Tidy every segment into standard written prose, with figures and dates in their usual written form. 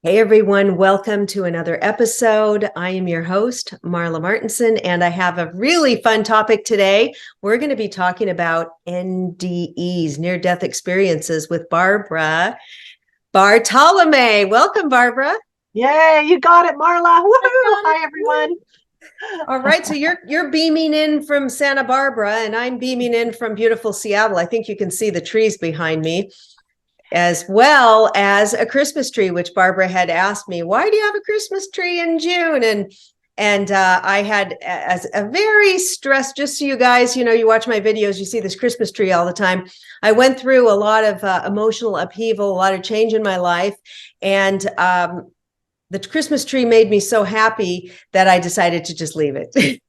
Hey everyone, welcome to another episode. I am your host, Marla Martinson, and I have a really fun topic today. We're going to be talking about NDEs, near-death experiences, with Barbara Bartolome. Welcome, Barbara. Yay, you got it, Marla. Woohoo! Hi, everyone. All right, so you're beaming in from Santa Barbara, and I'm beaming in from beautiful Seattle. I think you can see the trees behind me, as well as a Christmas tree, which Barbara had asked me, why do you have a Christmas tree in June? And I had as a very stressed, just so you guys, you watch my videos, you see this Christmas tree all the time. I went through a lot of emotional upheaval, a lot of change in my life. And the Christmas tree made me so happy that I decided to just leave it.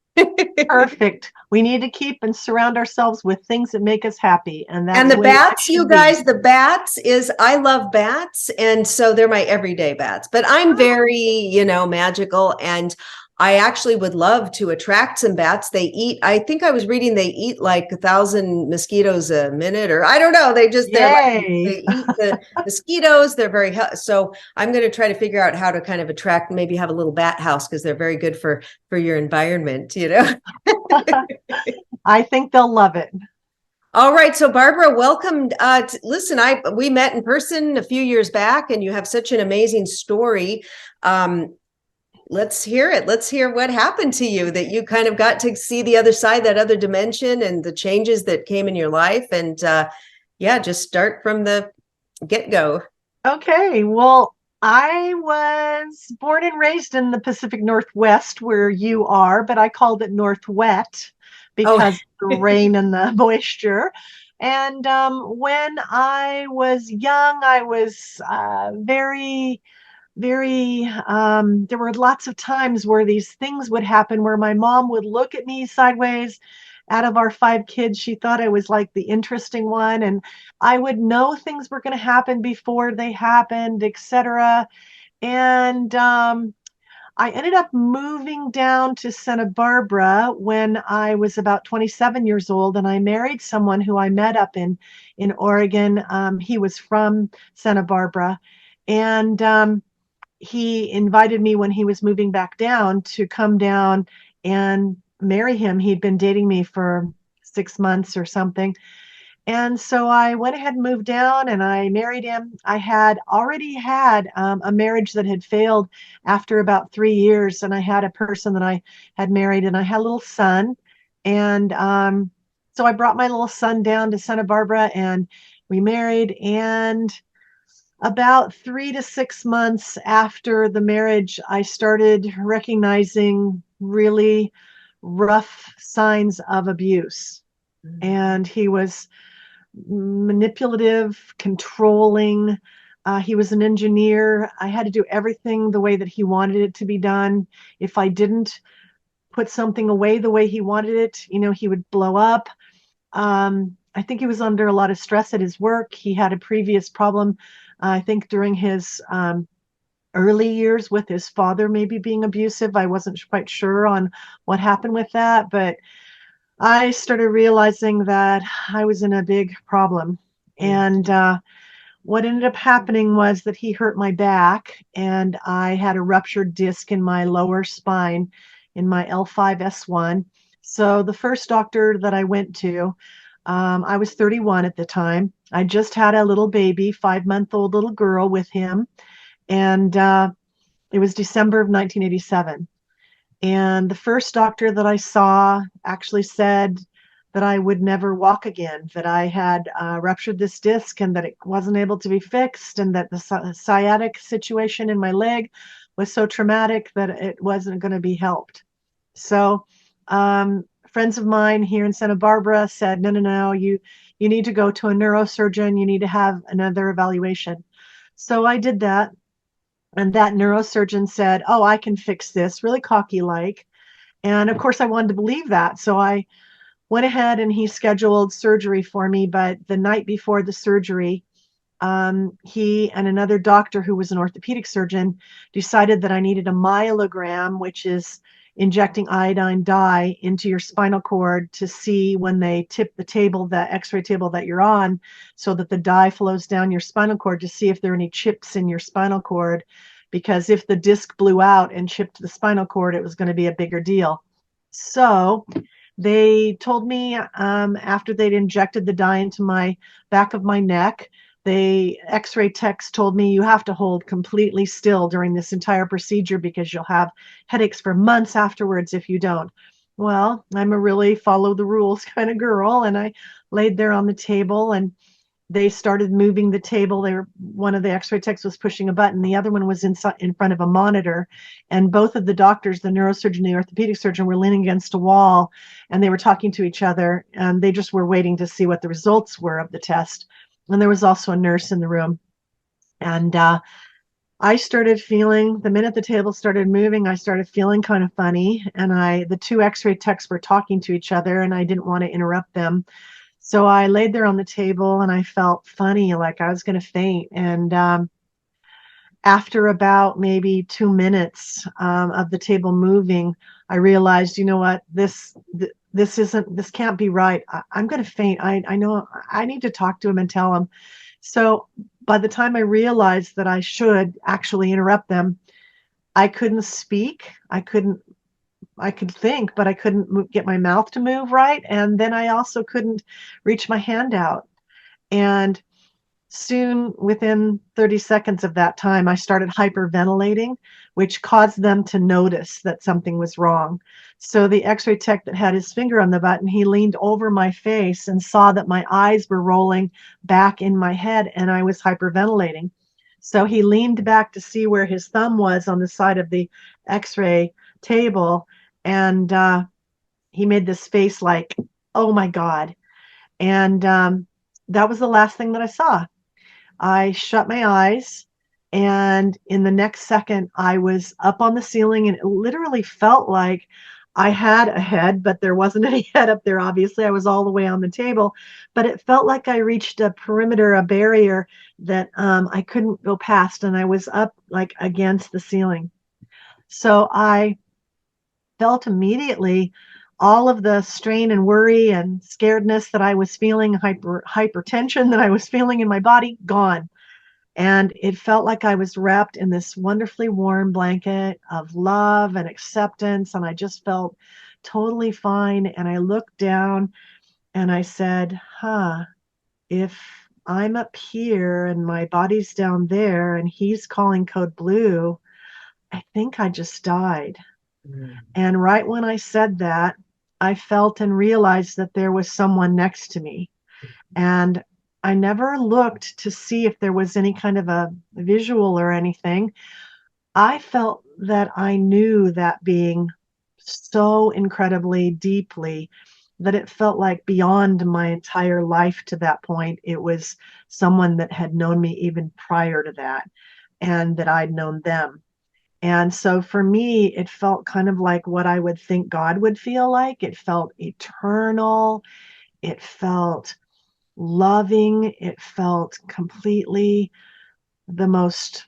Perfect. We need to keep and surround ourselves with things that make us happy, and And that's the the way life bats, you should be. guys, the bats is, I love bats. And so they're my everyday bats, but I'm very, magical. And I actually would love to attract some bats. They eat, I think I was reading they eat like 1,000 mosquitoes a minute, or I don't know. They're like, Yay. they eat the mosquitoes. They're so I'm going to try to figure out how to kind of attract, maybe have a little bat house because they're very good for your environment. I think they'll love it. All right, so Barbara, welcome. Listen, we met in person a few years back, and you have such an amazing story. Let's hear it. Let's hear what happened to you, that you kind of got to see the other side, that other dimension, and the changes that came in your life. And yeah, just start from the get-go. Okay, well, I was born and raised in the Pacific Northwest where you are, but I called it Northwet Oh, because of the rain and the moisture. And when I was young, I was there were lots of times where these things would happen where my mom would look at me sideways. Out of our five kids, she thought I was like the interesting one, and I would know things were going to happen before they happened, etc. And I ended up moving down to Santa Barbara when I was about 27 years old, and I married someone who I met up in Oregon. He was from Santa Barbara, and he invited me when he was moving back down to come down and marry him. He'd been dating me for 6 months or something. And so I went ahead and moved down and I married him. I had already had a marriage that had failed after about 3 years. And I had a person that I had married and I had a little son. And so I brought my little son down to Santa Barbara and we married. And about 3 to 6 months after the marriage, I started recognizing really rough signs of abuse. And he was manipulative, controlling. He was an engineer. I had to do everything the way that he wanted it to be done. If I didn't put something away the way he wanted it, he would blow up. I think he was under a lot of stress at his work. He had a previous problem, I think, during his early years with his father maybe being abusive. I wasn't quite sure on what happened with that, but I started realizing that I was in a big problem. And what ended up happening was that he hurt my back, and I had a ruptured disc in my lower spine in my L5S1. So the first doctor that I went to, I was 31 at the time. I just had a little baby, 5-month-old little girl with him. And it was December of 1987. And the first doctor that I saw actually said that I would never walk again, that I had ruptured this disc and that it wasn't able to be fixed, and that the sciatic situation in my leg was so traumatic that it wasn't going to be helped. So friends of mine here in Santa Barbara said, no, no, no, you need to go to a neurosurgeon. You need to have another evaluation. So I did that. And that neurosurgeon said, oh, I can fix this, really cocky like. And of course, I wanted to believe that. So I went ahead and he scheduled surgery for me. But the night before the surgery, he and another doctor who was an orthopedic surgeon decided that I needed a myelogram, which is injecting iodine dye into your spinal cord to see when they tip the table, the x-ray table that you're on, so that the dye flows down your spinal cord to see if there are any chips in your spinal cord, because if the disc blew out and chipped the spinal cord, it was going to be a bigger deal. So they told me after they'd injected the dye into my back of my neck, the x-ray techs told me, you have to hold completely still during this entire procedure because you'll have headaches for months afterwards if you don't. Well, I'm a really follow the rules kind of girl, and I laid there on the table, and they started moving the table. One of the x-ray techs was pushing a button, the other one was in front of a monitor, and both of the doctors, the neurosurgeon and the orthopedic surgeon, were leaning against a wall, and they were talking to each other, and they just were waiting to see what the results were of the test. And there was also a nurse in the room. And I started feeling, the minute the table started moving, I started feeling kind of funny. And the two x-ray techs were talking to each other, and I didn't want to interrupt them. So I laid there on the table, and I felt funny, like I was going to faint. And after about maybe 2 minutes of the table moving, I realized, you know what, this can't be right. I'm going to faint. I know I need to talk to him and tell him. So by the time I realized that I should actually interrupt them, I couldn't speak. I could think, but I couldn't get my mouth to move right. And then I also couldn't reach my hand out. And soon, within 30 seconds of that time, I started hyperventilating, which caused them to notice that something was wrong. So the x-ray tech that had his finger on the button, he leaned over my face and saw that my eyes were rolling back in my head and I was hyperventilating. So he leaned back to see where his thumb was on the side of the x-ray table, and he made this face like, oh my God. And that was the last thing that I saw. I shut my eyes, and in the next second, I was up on the ceiling, and it literally felt like I had a head, but there wasn't any head up there. Obviously, I was all the way on the table, but it felt like I reached a perimeter, a barrier that I couldn't go past, and I was up like against the ceiling. So I felt immediately all of the strain and worry and scaredness that I was feeling, hypertension that I was feeling in my body, gone. And it felt like I was wrapped in this wonderfully warm blanket of love and acceptance. And I just felt totally fine. And I looked down and I said, if I'm up here and my body's down there and he's calling code blue, I think I just died. And right when I said that, I felt and realized that there was someone next to me. And I never looked to see if there was any kind of a visual or anything. I felt that I knew that being so incredibly deeply that it felt like beyond my entire life to that point. It was someone that had known me even prior to that, and that I'd known them. And so for me, it felt kind of like what I would think God would feel like. It felt eternal. It felt loving. It felt completely the most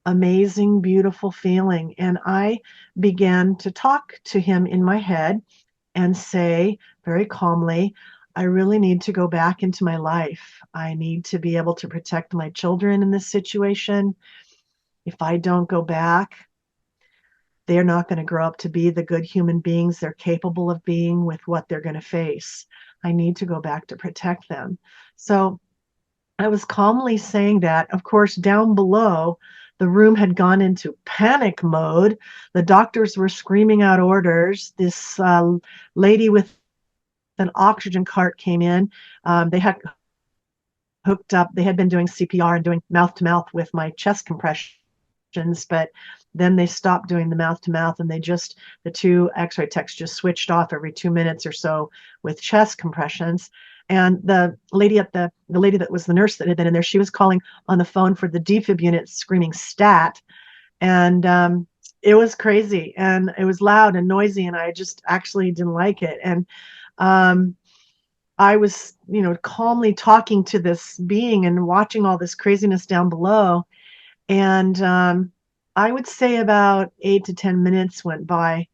amazing, beautiful feeling. And I began to talk to him in my head and say very calmly, I really need to go back into my life. I need to be able to protect my children in this situation. If I don't go back, they're not going to grow up to be the good human beings they're capable of being with what they're going to face. I need to go back to protect them. So I was calmly saying that. Of course, down below, the room had gone into panic mode. The doctors were screaming out orders. This lady with an oxygen cart came in. They had hooked up, they had been doing CPR and doing mouth to mouth with my chest compressions, but then they stopped doing the mouth to mouth, and the two x-ray techs just switched off every 2 minutes or so with chest compressions. And the lady that was the nurse that had been in there, she was calling on the phone for the defib unit, screaming stat. And it was crazy, and it was loud and noisy, and I just actually didn't like it. And I was, calmly talking to this being and watching all this craziness down below. And I would say about 8 to 10 minutes went by.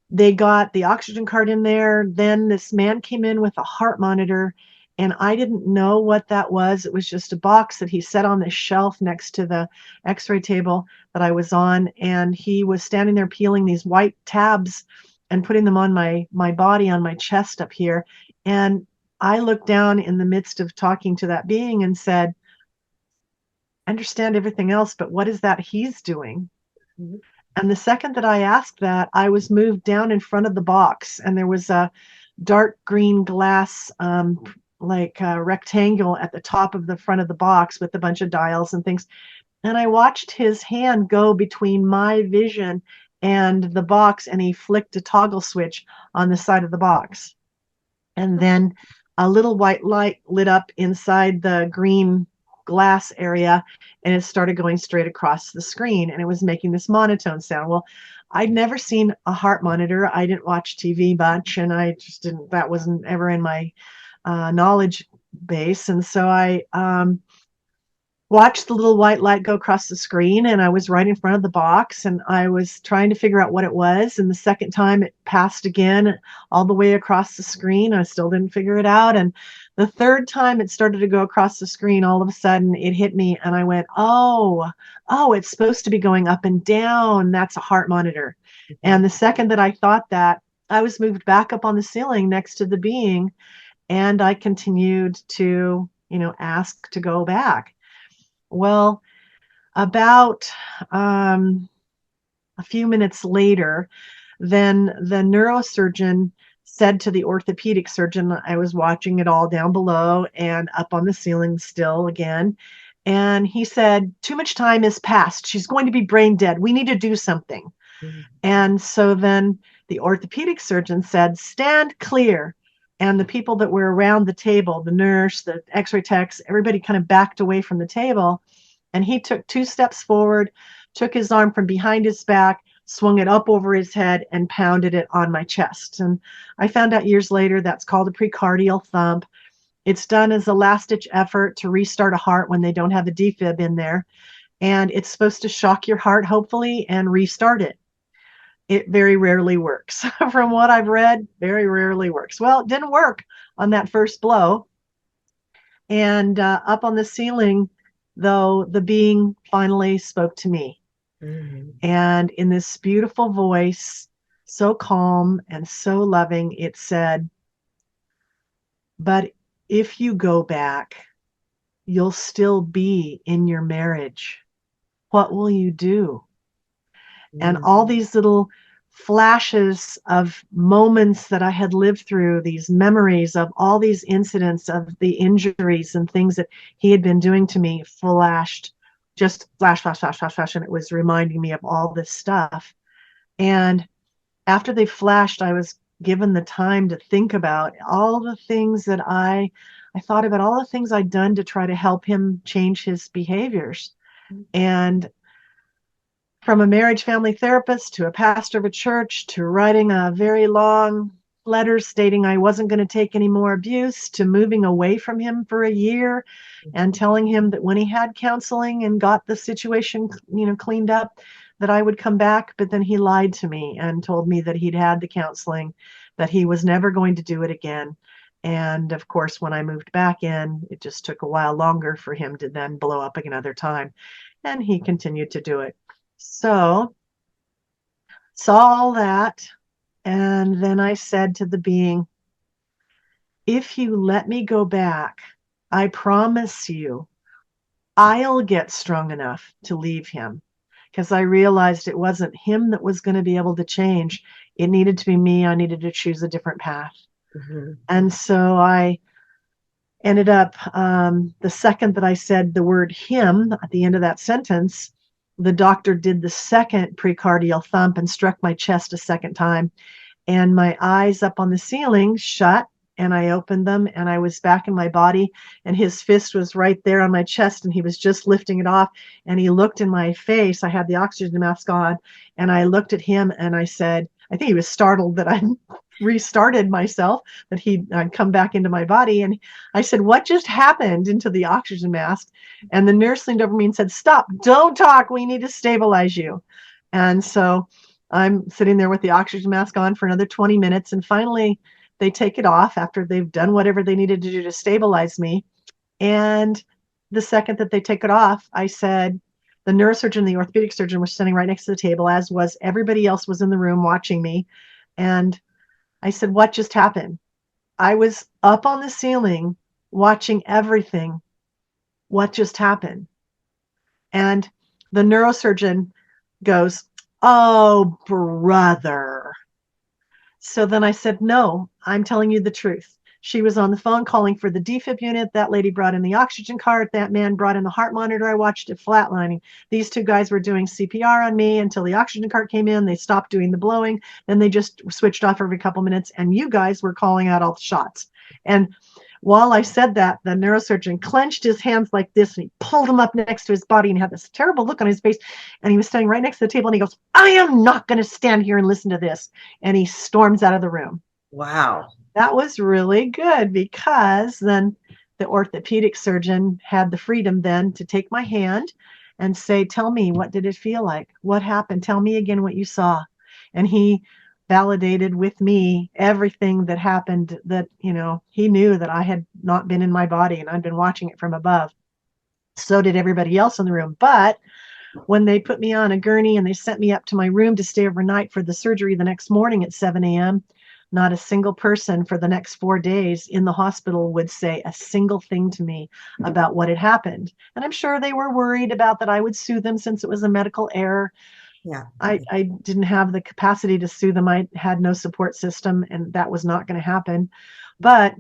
They got the oxygen cart in there. Then this man came in with a heart monitor, And I didn't know what that was. It was just a box that he set on the shelf next to the x-ray table that I was on. And he was standing there peeling these white tabs and putting them on my body, on my chest up here. And I looked down in the midst of talking to that being and said, I understand everything else, but what is that he's doing? Mhm. And the second that I asked that, I was moved down in front of the box, and there was a dark green glass, like a rectangle at the top of the front of the box with a bunch of dials and things. And I watched his hand go between my vision and the box, and he flicked a toggle switch on the side of the box. And then a little white light lit up inside the green glass area, and it started going straight across the screen, and it was making this monotone sound. Well, I'd never seen a heart monitor. I didn't watch TV much, and I just didn't, that wasn't ever in my knowledge base. And so I watched the little white light go across the screen, and I was right in front of the box, and I was trying to figure out what it was. And the second time it passed again all the way across the screen. I still didn't figure it out. And the third time it started to go across the screen, all of a sudden it hit me, and I went, oh, it's supposed to be going up and down. That's a heart monitor. And the second that I thought that, I was moved back up on the ceiling next to the being, and I continued to, ask to go back. Well, about a few minutes later, then the neurosurgeon said to the orthopedic surgeon, I was watching it all down below and up on the ceiling still again. And he said, too much time has passed. She's going to be brain dead. We need to do something. Mhm. And so then the orthopedic surgeon said, stand clear. And the people that were around the table, the nurse, the x-ray techs, everybody kind of backed away from the table. And he took 2 steps forward, took his arm from behind his back, swung it up over his head, and pounded it on my chest. And I found out years later that's called a precardial thump. It's done as a last-ditch effort to restart a heart when they don't have a defib in there. And it's supposed to shock your heart, hopefully, and restart it. It very rarely works. From what I've read, very rarely works. Well, it didn't work on that first blow. And up on the ceiling, though, the being finally spoke to me. Mhm. And in this beautiful voice, so calm and so loving, it said, but if you go back, you'll still be in your marriage. What will you do? And all these little flashes of moments that I had lived through, these memories of all these incidents of the injuries and things that he had been doing to me flashed, just flash, flash, flash, flash, flash. And it was reminding me of all this stuff. And after they flashed, I was given the time to think about all the things that I thought about all the things I'd done to try to help him change his behaviors. And from a marriage family therapist to a pastor of a church to writing a very long letter stating I wasn't going to take any more abuse to moving away from him for a year and telling him that when he had counseling and got the situation, cleaned up, that I would come back. But then he lied to me and told me that he'd had the counseling, that he was never going to do it again. And of course, when I moved back in, it just took a while longer for him to then blow up another time. And he continued to do it. So, saw all that, and then I said to the being, if you let me go back, I promise you, I'll get strong enough to leave him. Because I realized it wasn't him that was going to be able to change. It needed to be me. I needed to choose a different path. Mhm. And so I ended up, the second that I said the word him at the end of that sentence, the doctor did the second precardial thump and struck my chest a second time. And my eyes up on the ceiling shut, and I opened them, and I was back in my body, and his fist was right there on my chest, and he was just lifting it off, and he looked in my face. I had the oxygen mask on, and I looked at him, and I said, I think he was startled that I restarted myself, that I'd come back into my body. And I said, what just happened into the oxygen mask? And the nurse leaned over me and said, stop, don't talk. We need to stabilize you. And so I'm sitting there with the oxygen mask on for another 20 minutes. And finally, they take it off after they've done whatever they needed to do to stabilize me. And the second that they take it off, I said, the neurosurgeon and the orthopedic surgeon were sitting right next to the table, as was everybody else was in the room watching me. And I said, what just happened? I was up on the ceiling watching everything. What just happened? And the neurosurgeon goes, oh, brother. So then I said, no, I'm telling you the truth. She was on the phone calling for the defib unit. That lady brought in the oxygen cart. That man brought in the heart monitor. I watched it flatlining. These two guys were doing CPR on me until the oxygen cart came in. They stopped doing the blowing. Then they just switched off every couple minutes. And you guys were calling out all the shots. And while I said that, the neurosurgeon clenched his hands like this and he pulled them up next to his body and he had this terrible look on his face. And he was standing right next to the table and he goes, I am not going to stand here and listen to this. And he storms out of the room. Wow. That was really good because then the orthopedic surgeon had the freedom then to take my hand and say, tell me, what did it feel like? What happened? Tell me again what you saw. And he validated with me everything that happened, that, he knew that I had not been in my body and I'd been watching it from above. So did everybody else in the room. But when they put me on a gurney and they sent me up to my room to stay overnight for the surgery the next morning at 7 a.m., not a single person for the next 4 days in the hospital would say a single thing to me about what had happened. And I'm sure they were worried about that I would sue them since it was a medical error. Yeah. I didn't have the capacity to sue them. I had no support system, and that was not going to happen. But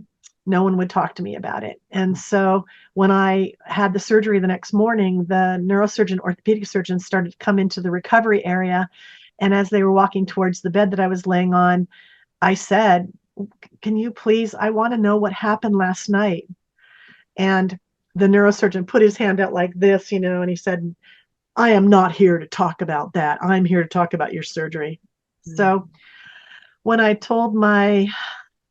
no one would talk to me about it. And so when I had the surgery the next morning, the neurosurgeon, orthopedic surgeon started to come into the recovery area. And as they were walking towards the bed that I was laying on, I said, can you please, I want to know what happened last night. And the neurosurgeon put his hand out like this, and he said, I am not here to talk about that. I'm here to talk about your surgery. So when I told my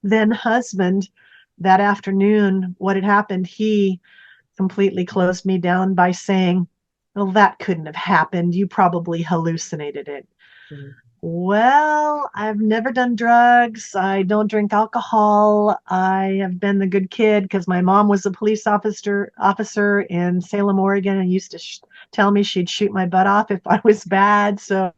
then husband that afternoon what had happened, he completely closed me down by saying, well, that couldn't have happened. You probably hallucinated it. Mm-hmm. Well, I've never done drugs. I don't drink alcohol. I have been the good kid because my mom was a police officer in Salem, Oregon, and used to tell me she'd shoot my butt off if I was bad. So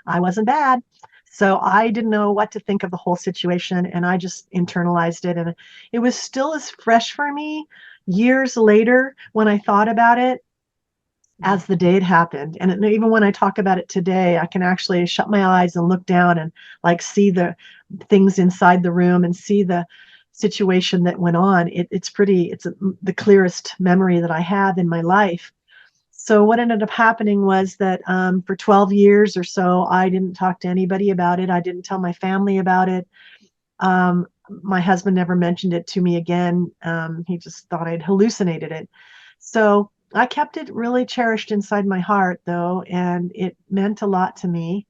I wasn't bad. So I didn't know what to think of the whole situation, and I just internalized it. And it was still as fresh for me years later when I thought about it as the day had happened. And even when I talk about it today, I can actually shut my eyes and look down and like see the things inside the room and see the situation that went on. It's the clearest memory that I have in my life. So what ended up happening was that for 12 years or so, I didn't talk to anybody about it. I didn't tell my family about it. My husband never mentioned it to me again. He just thought I'd hallucinated it. So I kept it really cherished inside my heart, though, and it meant a lot to me.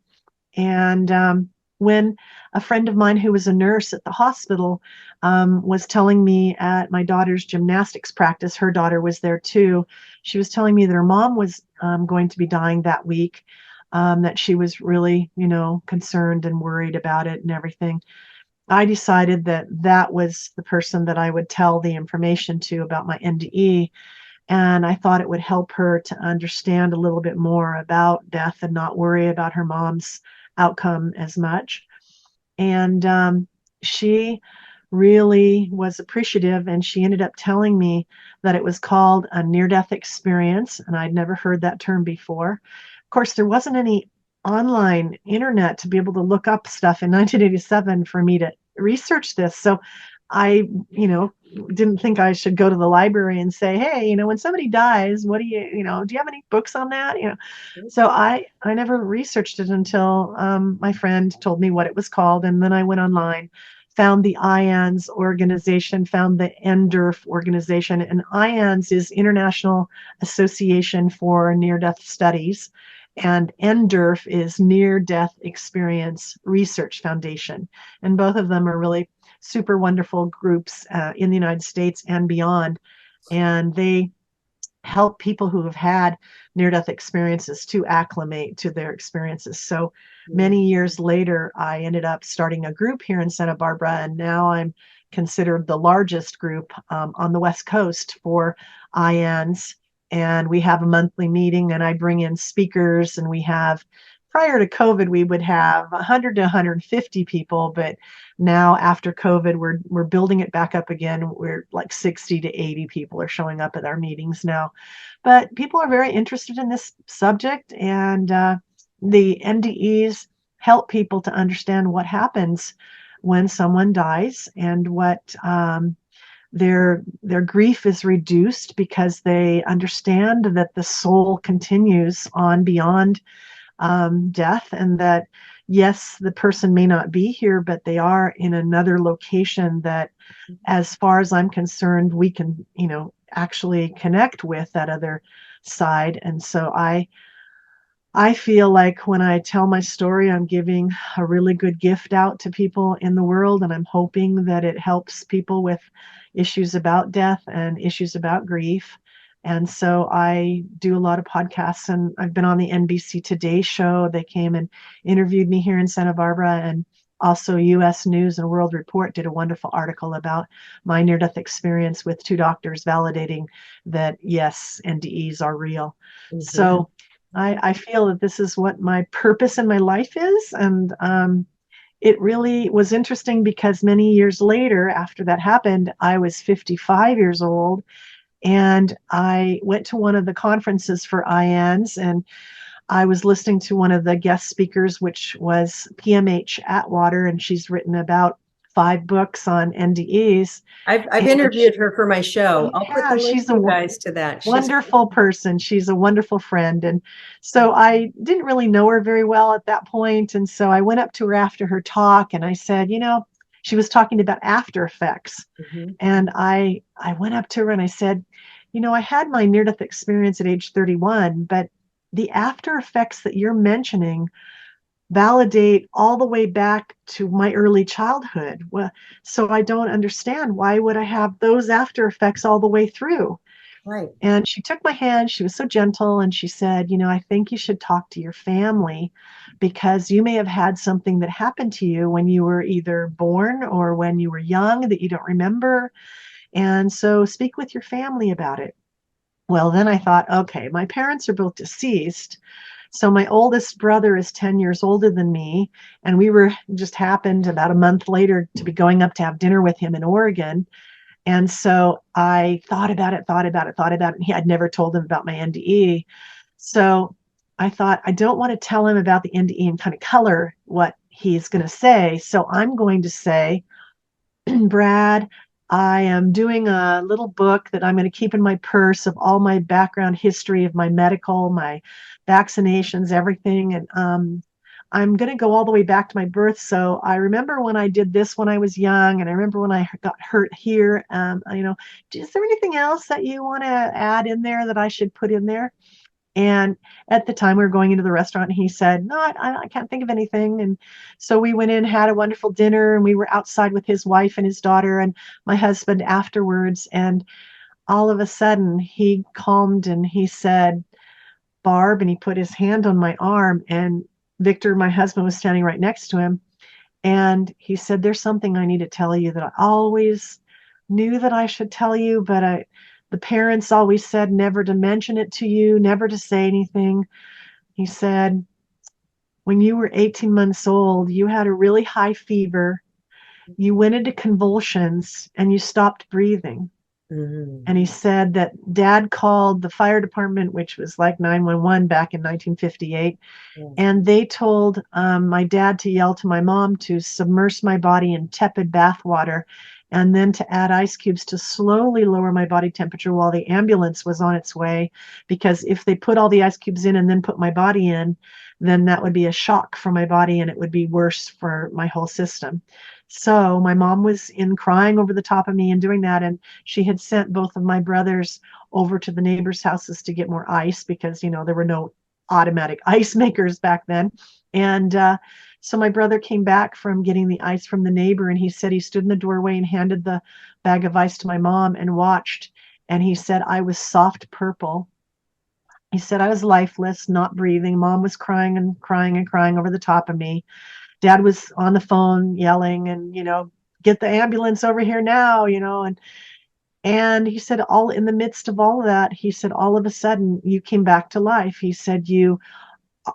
And when a friend of mine who was a nurse at the hospital was telling me at my daughter's gymnastics practice, her daughter was there too. She was telling me that her mom was going to be dying that week, that she was really, concerned and worried about it and everything. I decided that that was the person that I would tell the information to about my NDE. And I thought it would help her to understand a little bit more about death and not worry about her mom's outcome as much. And she really was appreciative, and she ended up telling me that it was called a near-death experience, and I'd never heard that term before. Of course, there wasn't any online internet to be able to look up stuff in 1987 for me to research this. So I, didn't think I should go to the library and say, hey, when somebody dies, what do you have any books on that? So I never researched it until my friend told me what it was called. And then I went online, found the IANS organization, found the NDERF organization. And IANS is International Association for Near-Death Studies. And NDERF is Near Death Experience Research Foundation. And both of them are really super wonderful groups in the United States and beyond. And they help people who have had near-death experiences to acclimate to their experiences. So many years later, I ended up starting a group here in Santa Barbara, and now I'm considered the largest group on the West Coast for INs. And we have a monthly meeting, and I bring in speakers, and we have, prior to COVID, we would have 100 to 150 people, but now after COVID, we're building it back up again. We're like 60 to 80 people are showing up at our meetings now. But people are very interested in this subject, and the NDEs help people to understand what happens when someone dies, and what their grief is reduced because they understand that the soul continues on beyond death, and that yes, the person may not be here, but they are in another location that, as far as I'm concerned, we can, actually connect with that other side. And so I feel like when I tell my story, I'm giving a really good gift out to people in the world, and I'm hoping that it helps people with issues about death and issues about grief. And so I do a lot of podcasts, and I've been on the NBC Today show. They came and interviewed me here in Santa Barbara, and also US News and World Report did a wonderful article about my near-death experience with two doctors validating that, yes, NDEs are real. So I feel that this is what my purpose in my life is. And it really was interesting because many years later, after that happened, I was 55 years old, and I went to one of the conferences for INs, and I was listening to one of the guest speakers, which was PMH Atwater, and she's written about 5 books on NDEs. I've And interviewed her for my show. I'll put the yeah, link, she's you guys, to that. She's wonderful person. She's a wonderful friend. And so I didn't really know her very well at that point. And so I went up to her after her talk, and I said, she was talking about after effects. And I went up to her and I said, I had my near-death experience at age 31, but the after effects that you're mentioning validate all the way back to my early childhood. Well, so I don't understand, why would I have those after effects all the way through? right. And she took my hand. She was so gentle, and she said, I think you should talk to your family, because you may have had something that happened to you when you were either born or when you were young that you don't remember. And so speak with your family about it. Well, then I thought, okay, my parents are both deceased. So my oldest brother is 10 years older than me. And we were just happened about a month later to be going up to have dinner with him in Oregon. And so I thought about it, thought about it, thought about it. And I'd never told him about my NDE. So I thought, I don't want to tell him about the NDE and kind of color what he's going to say. So I'm going to say, Brad, I am doing a little book that I'm going to keep in my purse of all my background history of my medical, my vaccinations, everything. And I'm going to go all the way back to my birth. So I remember when I did this when I was young, and I remember when I got hurt here. Is there anything else that you want to add in there that I should put in there? And at the time we were going into the restaurant, and he said, no, I can't think of anything. And so we went in, had a wonderful dinner, and we were outside with his wife and his daughter and my husband afterwards. And all of a sudden he calmed, and he said, Barb, and he put his hand on my arm, and Victor, my husband, was standing right next to him. And he said, there's something I need to tell you that I always knew that I should tell you, but the parents always said never to mention it to you, never to say anything. He said, when you were 18 months old, you had a really high fever, you went into convulsions, and you stopped breathing. And he said that Dad called the fire department, which was like 911 back in 1958. And they told my dad to yell to my mom to submerge my body in tepid bath water, and then to add ice cubes to slowly lower my body temperature while the ambulance was on its way. Because if they put all the ice cubes in and then put my body in, then that would be a shock for my body, and it would be worse for my whole system. So my mom was in crying over the top of me and doing that. And she had sent both of my brothers over to the neighbors' houses to get more ice, because, there were no automatic ice makers back then. And so my brother came back from getting the ice from the neighbor, and he said he stood in the doorway and handed the bag of ice to my mom and watched And he said, I was soft purple. He said, I was lifeless, not breathing. Mom was crying and crying and crying over the top of me. Dad was on the phone yelling and, get the ambulance over here now, and he said, all in the midst of all of that, he said, all of a sudden you came back to life. He said, you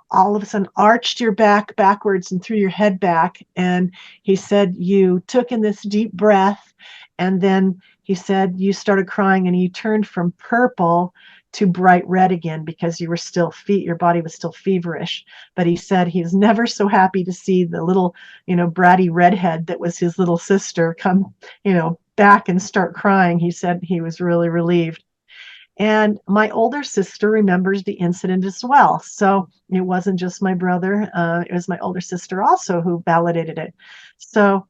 all of a sudden arched your back backwards and threw your head back. And he said, you took in this deep breath. And then he said, you started crying and you turned from purple to bright red again because you were still your body was still feverish. But he said he was never so happy to see the little, bratty redhead that was his little sister come, back and start crying. He said he was really relieved. And my older sister remembers the incident as well. So it wasn't just my brother, it was my older sister also who validated it. So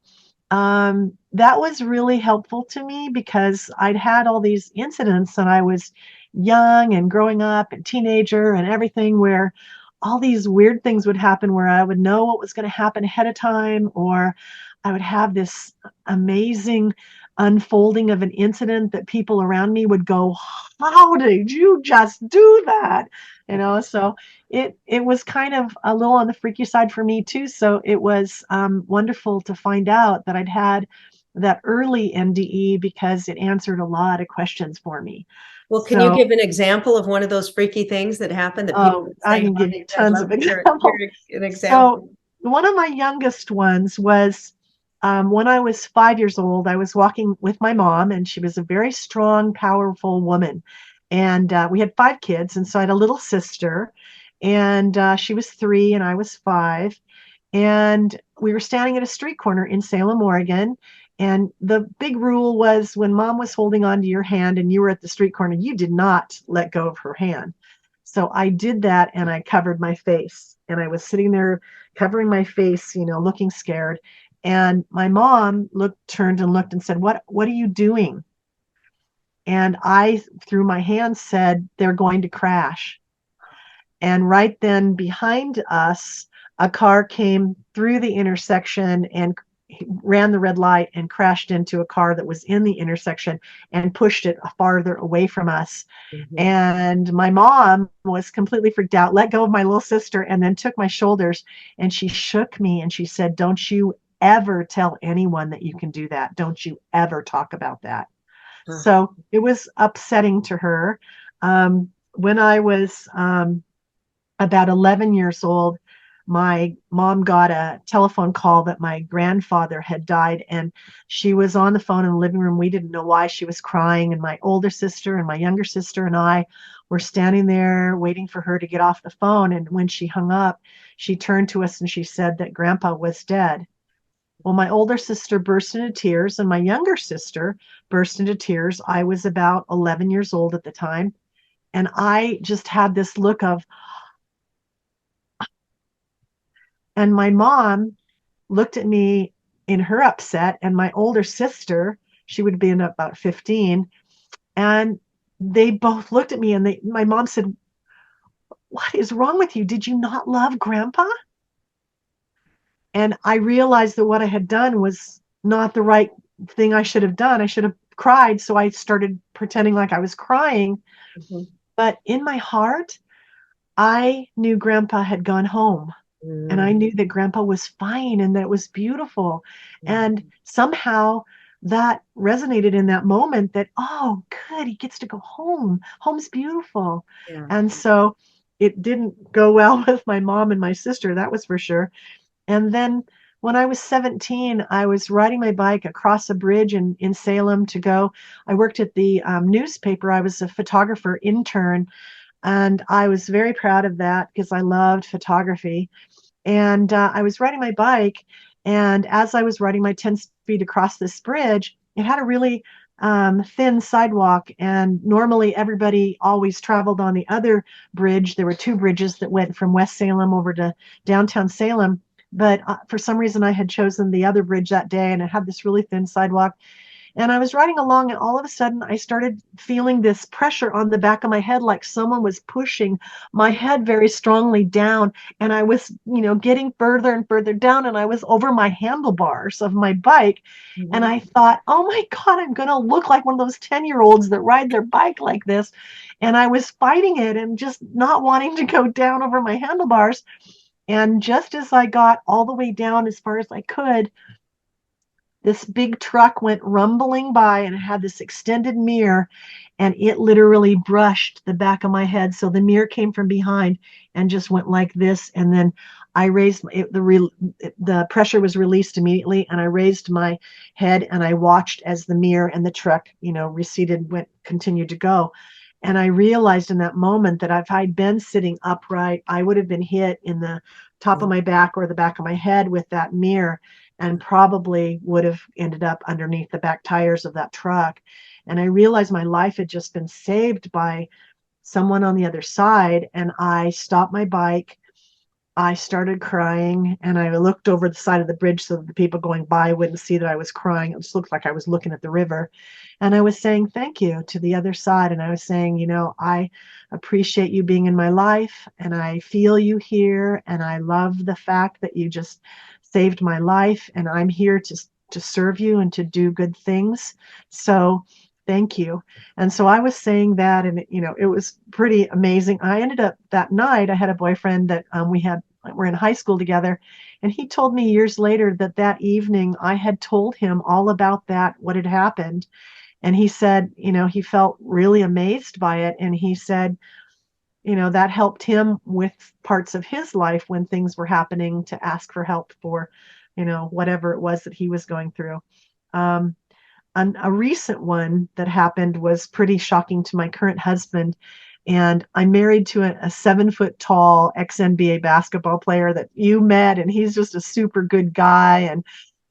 that was really helpful to me because I'd had all these incidents and I was young and growing up and teenager and everything where all these weird things would happen where I would know what was going to happen ahead of time, or I would have this amazing unfolding of an incident that people around me would go, how did you just do that? So it was kind of a little on the freaky side for me too. So it was wonderful to find out that I'd had that early NDE because it answered a lot of questions for me. Well, can you give an example of one of those freaky things that happened that people would say, I can give you tons of examples. Hear an example. So one of my youngest ones was when I was 5 years old. I was walking with my mom, and she was a very strong, powerful woman. And we had 5 kids, and so I had a little sister, and she was 3 and I was 5. And we were standing at a street corner in Salem, Oregon. And the big rule was when mom was holding on to your hand and you were at the street corner, you did not let go of her hand. So I did that and I covered my face. And I was sitting there covering my face, looking scared. And my mom turned and looked and said, what are you doing? And I, through my hands, said, they're going to crash. And right then behind us, a car came through the intersection and ran the red light and crashed into a car that was in the intersection and pushed it farther away from us. Mm-hmm. And my mom was completely freaked out, let go of my little sister, and then took my shoulders and she shook me and she said, don't you ever tell anyone that you can do that. Don't you ever talk about that. Huh. So it was upsetting to her. When I was about 11 years old, my mom got a telephone call that my grandfather had died, and she was on the phone in the living room. We didn't know why she was crying, and my older sister and my younger sister and I were standing there waiting for her to get off the phone. And when she hung up, she turned to us and she said that Grandpa was dead. Well, my older sister burst into tears and my younger sister burst into tears. I was about 11 years old at the time, and I just had this look of, and my mom looked at me in her upset, and my older sister, she would have been about 15, and they both looked at me, and my mom said, what is wrong with you? Did you not love Grandpa? And I realized that what I had done was not the right thing I should have done. I should have cried, so I started pretending like I was crying. Mm-hmm. But in my heart, I knew Grandpa had gone home. And I knew that Grandpa was fine and that it was beautiful. And somehow that resonated in that moment that, oh, good, he gets to go home. Home's beautiful. Yeah. And so it didn't go well with my mom and my sister, that was for sure. And then when I was 17, I was riding my bike across a bridge in Salem to go. I worked at the newspaper. I was a photographer intern. And I was very proud of that because I loved photography. And I was riding my bike, and as I was riding my 10 feet across this bridge, it had a really thin sidewalk, and normally everybody always traveled on the other bridge. There were 2 bridges that went from West Salem over to downtown Salem, but for some reason I had chosen the other bridge that day, and it had this really thin sidewalk. And I was riding along, and all of a sudden I started feeling this pressure on the back of my head, like someone was pushing my head very strongly down. And I was, getting further and further down, and I was over my handlebars of my bike. And Mhm. I thought, oh my God, I'm going to look like one of those 10-year-olds that ride their bike like this. And I was fighting it and just not wanting to go down over my handlebars. And just as I got all the way down as far as I could, this big truck went rumbling by, and it had this extended mirror, and it literally brushed the back of my head. So the mirror came from behind and just went like this. And then I raised the pressure was released immediately, and I raised my head and I watched as the mirror and the truck, receded, continued to go. And I realized in that moment that if I'd been sitting upright, I would have been hit in the top of my back or the back of my head with that mirror, and probably would have ended up underneath the back tires of that truck. And I realized my life had just been saved by someone on the other side. And I stopped my bike. I started crying, and I looked over the side of the bridge so that the people going by wouldn't see that I was crying. It just looked like I was looking at the river. And I was saying thank you to the other side. And I was saying, I appreciate you being in my life, and I feel you here. And I love the fact that you just saved my life. And I'm here to serve you and to do good things. So thank you. And so I was saying that, and it was pretty amazing. I ended up that night, I had a boyfriend that we're in high school together, and he told me years later that evening I had told him all about that, what had happened. And he said, he felt really amazed by it. And he said, that helped him with parts of his life when things were happening, to ask for help for, whatever it was that he was going through. Um, a recent one that happened was pretty shocking to my current husband. And I'm married to a 7 foot tall ex NBA basketball player that you met, and he's just a super good guy.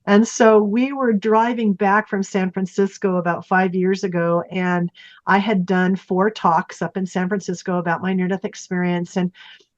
And so we were driving back from San Francisco about 5 years ago, and I had done 4 talks up in San Francisco about my near-death experience. And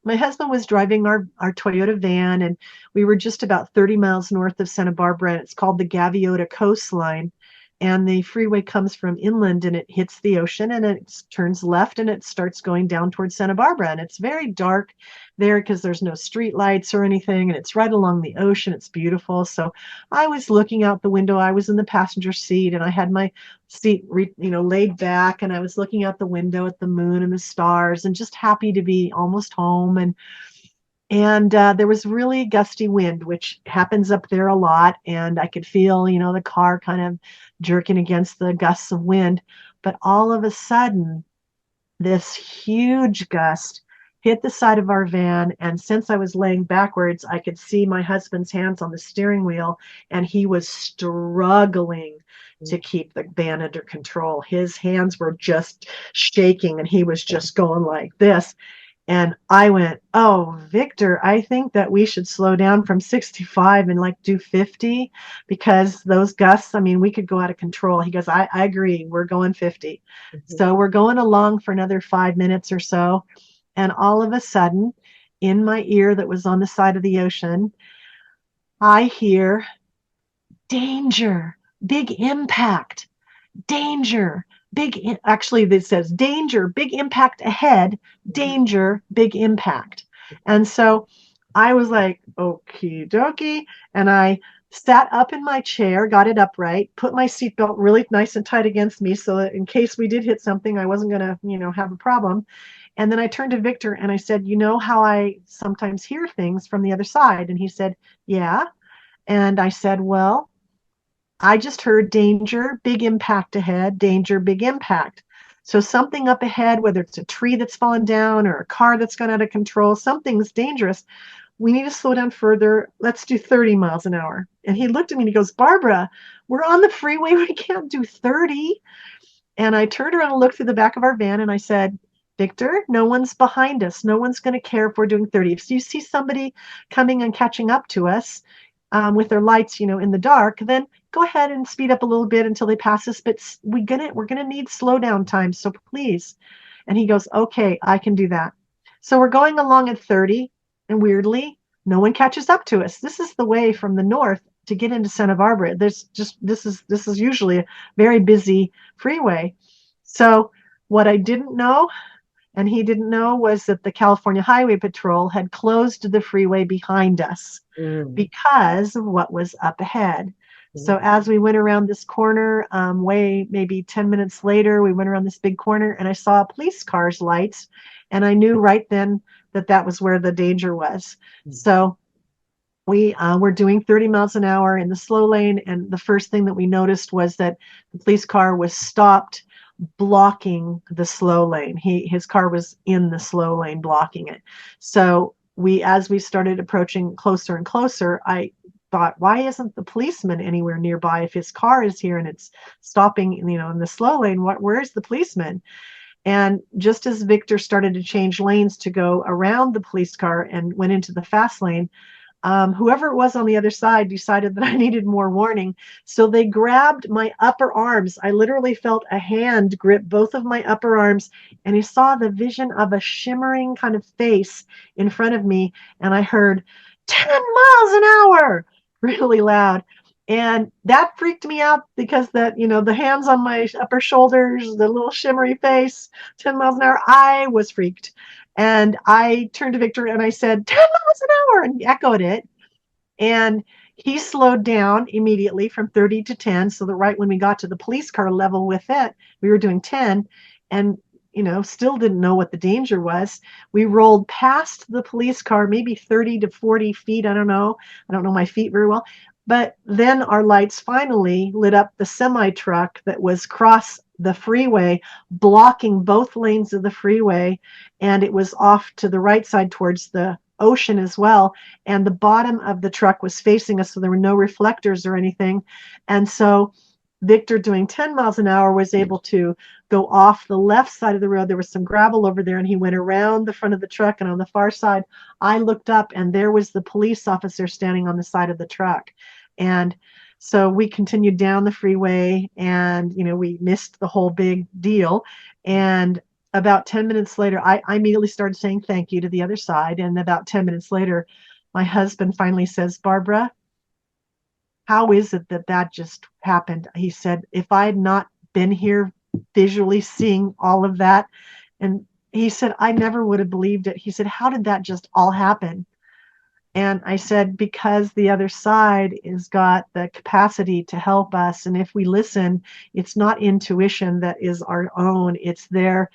my husband was driving our Toyota van, and we were just about 30 miles north of Santa Barbara, and it's called the Gaviota Coastline. And the freeway comes from inland, and it hits the ocean, and it turns left, and it starts going down towards Santa Barbara. And it's very dark there because there's no street lights or anything, and it's right along the ocean. It's beautiful. So I was looking out the window. I was in the passenger seat, and I had my seat, laid back, and I was looking out the window at the moon and the stars, and just happy to be almost home. And there was really gusty wind, which happens up there a lot. And I could feel, the car kind of jerking against the gusts of wind. But all of a sudden, this huge gust hit the side of our van. And since I was laying backwards, I could see my husband's hands on the steering wheel, and he was struggling to keep the van under control. His hands were just shaking, and he was just going like this. And I went, oh, Victor, I think that we should slow down from 65 and like do 50, because those gusts, I mean, we could go out of control. He goes, I agree. We're going 50. Mhm. So we're going along for another 5 minutes or so. And all of a sudden, in my ear that was on the side of the ocean, I hear danger, big impact, danger, actually, this says danger, big impact ahead, danger, big impact. And so I was like, okie dokie. And I sat up in my chair, got it upright, put my seatbelt really nice and tight against me so that in case we did hit something, I wasn't going to, have a problem. And then I turned to Victor and I said, you know how I sometimes hear things from the other side? And he said, yeah. And I said, well, I just heard danger, big impact ahead, danger, big impact. So something up ahead, whether it's a tree that's fallen down or a car that's gone out of control, something's dangerous. We need to slow down further. Let's do 30 miles an hour. And he looked at me and he goes, Barbara, we're on the freeway. We can't do 30. And I turned around and looked through the back of our van, and I said, Victor, no one's behind us. No one's going to care if we're doing 30. If you see somebody coming and catching up to us with their lights, in the dark, then go ahead and speed up a little bit until they pass us. But we're gonna need slow down time. So please. And he goes, okay, I can do that. So we're going along at 30, and weirdly, no one catches up to us. This is the way from the north to get into Santa Barbara. This is usually a very busy freeway. So what I didn't know and he didn't know was that the California Highway Patrol had closed the freeway behind us because of what was up ahead. So as we went around this corner, maybe 10 minutes later, we went around this big corner and I saw a police car's lights, and I knew right then that that was where the danger was. So we were doing 30 miles an hour in the slow lane, and the first thing that we noticed was that the police car was stopped blocking the slow lane. His car was in the slow lane blocking it. So as we started approaching closer and closer, I thought, why isn't the policeman anywhere nearby? If his car is here and it's stopping, in the slow lane, where's the policeman? And just as Victor started to change lanes to go around the police car and went into the fast lane, whoever it was on the other side decided that I needed more warning. So they grabbed my upper arms. I literally felt a hand grip both of my upper arms, and I saw the vision of a shimmering kind of face in front of me. And I heard 10 miles an hour really loud. And that freaked me out because the hands on my upper shoulders, the little shimmery face, 10 miles an hour, I was freaked. And I turned to Victor and I said, 10 miles an hour, and echoed it. And he slowed down immediately from 30 to 10. So that right when we got to the police car level with it, we were doing 10 and, still didn't know what the danger was. We rolled past the police car, maybe 30 to 40 feet. I don't know. I don't know my feet very well. But then our lights finally lit up the semi truck that was across the freeway, blocking both lanes of the freeway. And it was off to the right side towards the ocean as well. And the bottom of the truck was facing us, so there were no reflectors or anything. And so Victor, doing 10 miles an hour, was able to go off the left side of the road. There was some gravel over there, and he went around the front of the truck. And on the far side, I looked up, and there was the police officer standing on the side of the truck. And so we continued down the freeway, and we missed the whole big deal. And about 10 minutes later, I immediately started saying thank you to the other side. And about 10 minutes later, my husband finally says, Barbara, how is it that just happened? He said, if I had not been here visually seeing all of that, and he said, I never would have believed it. He said, how did that just all happen? And I said, because the other side has got the capacity to help us. And if we listen, it's not intuition that is our own, it's their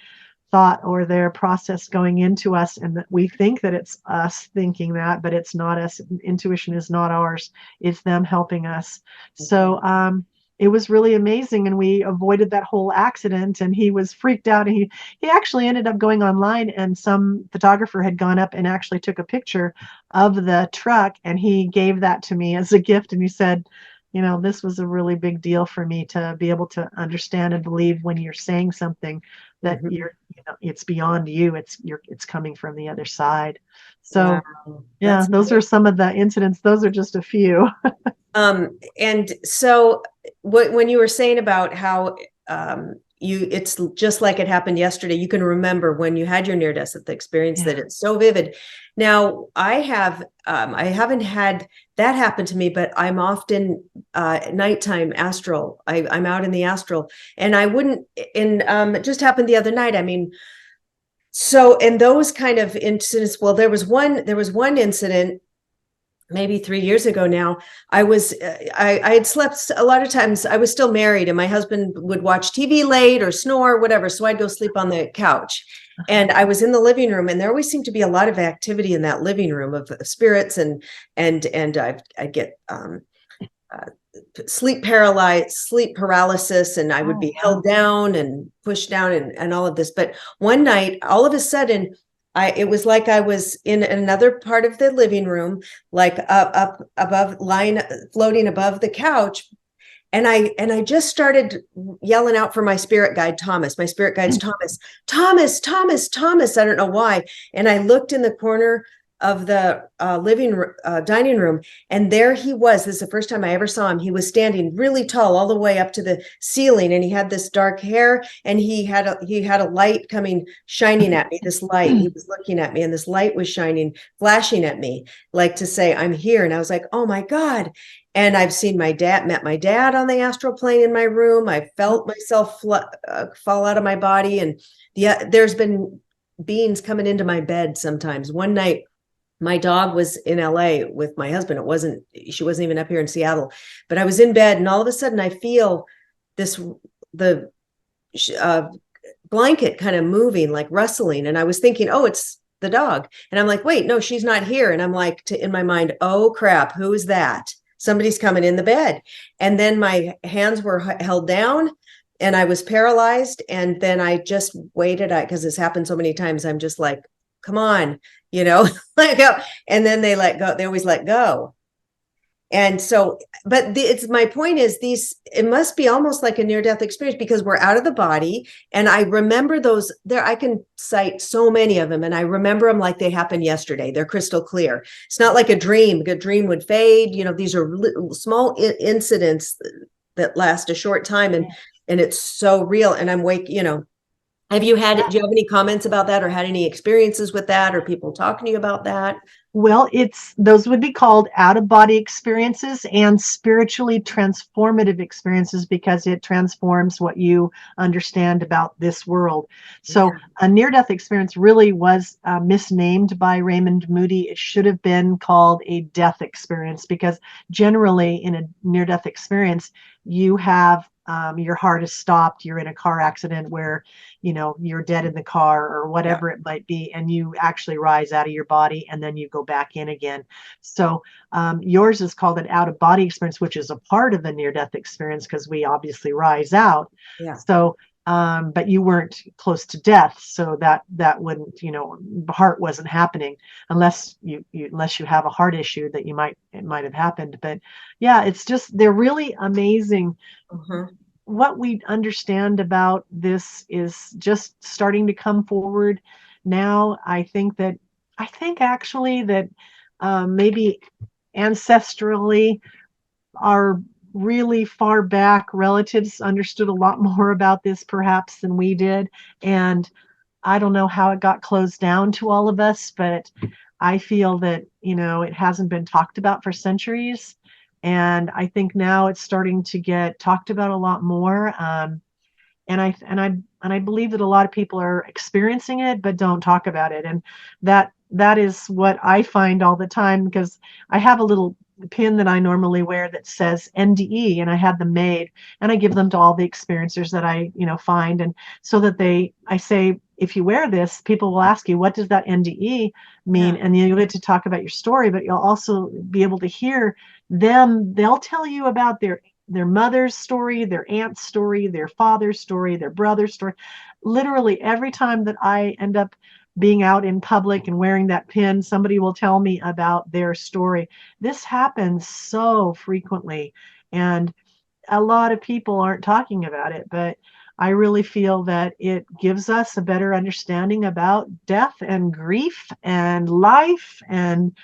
thought or their process going into us, and that we think that it's us thinking that, but it's not us. Intuition is not ours, it's them helping us. So it was really amazing, and we avoided that whole accident. And he was freaked out, and he actually ended up going online, and some photographer had gone up and actually took a picture of the truck, and he gave that to me as a gift. And he said, this was a really big deal for me to be able to understand and believe when you're saying something that it's beyond you. It's coming from the other side. So wow. Yeah, those are some of the incidents. Those are just a few. And so when you were saying about how it's just like it happened yesterday, you can remember when you had your near-death experience, that it's so vivid. Now I haven't had that happen to me, but I'm often nighttime astral. I'm out in the astral, and it just happened the other night. I mean, so in those kind of incidents, well, there was one incident maybe 3 years ago now. I had slept a lot of times. I was still married, and my husband would watch TV late or snore or whatever. So I'd go sleep on the couch, and I was in the living room, and there always seemed to be a lot of activity in that living room of spirits, and I get sleep paralysis, and I would be held down and pushed down and all of this. But one night, all of a sudden, it was like I was in another part of the living room, like up above, floating above the couch. And I just started yelling out for my spirit guide, Thomas. My spirit guide's Thomas. I don't know why. And I looked in the corner of the dining room, and there he was. This is the first time I ever saw him. He was standing really tall all the way up to the ceiling, and he had this dark hair, and he had a light coming, shining at me. This light, he was looking at me, and this light was shining, flashing at me, like to say, I'm here. And I was like, oh my God. And I've seen met my dad on the astral plane in my room. I felt myself fall out of my body. And yeah, there's been beings coming into my bed sometimes. One night, my dog was in LA with my husband. She wasn't even up here in Seattle, but I was in bed, and all of a sudden I feel the blanket kind of moving, like rustling. And I was thinking, oh, it's the dog. And I'm like, wait, no, she's not here. And I'm like, in my mind, oh crap, who is that? Somebody's coming in the bed. And then my hands were held down, and I was paralyzed. And then I just waited, because this happened so many times. I'm just like, come on, let go. And then they let go. They always let go. And so, but it's my point is it must be almost like a near-death experience, because we're out of the body. And I remember those there. I can cite so many of them, and I remember them like they happened yesterday. They're crystal clear. It's not like a dream. A dream would fade. These are small incidents that last a short time, and it's so real. And I'm do you have any comments about that, or had any experiences with that, or people talking to you about that? Well, those would be called out-of-body experiences and spiritually transformative experiences, because it transforms what you understand about this world. So a near-death experience really was misnamed by Raymond Moody. It should have been called a death experience, because generally in a near-death experience, you have your heart is stopped, you're in a car accident where you're dead in the car or whatever it might be, and you actually rise out of your body and then you go back in again. So yours is called an out-of-body experience, which is a part of the near-death experience, because we obviously rise out. So but you weren't close to death, so that wouldn't, the heart wasn't happening, unless you have a heart issue that it might have happened. But yeah, it's just, they're really amazing. What we understand about this is just starting to come forward now. I think actually that maybe ancestrally, our really far back relatives understood a lot more about this perhaps than we did. And I don't know how it got closed down to all of us, but I feel that, it hasn't been talked about for centuries. And I think now it's starting to get talked about a lot more. And I believe that a lot of people are experiencing it, but don't talk about it. And that is what I find all the time, because I have a little pin that I normally wear that says NDE, and I had them made, and I give them to all the experiencers that I find, and so that I say, if you wear this, people will ask you, what does that NDE mean? And you'll get to talk about your story, but you'll also be able to hear them. They'll tell you about their mother's story, their aunt's story, their father's story, their brother's story. Literally every time that I end up being out in public and wearing that pin, somebody will tell me about their story. This happens so frequently, and a lot of people aren't talking about it, but I really feel that it gives us a better understanding about death and grief and life. And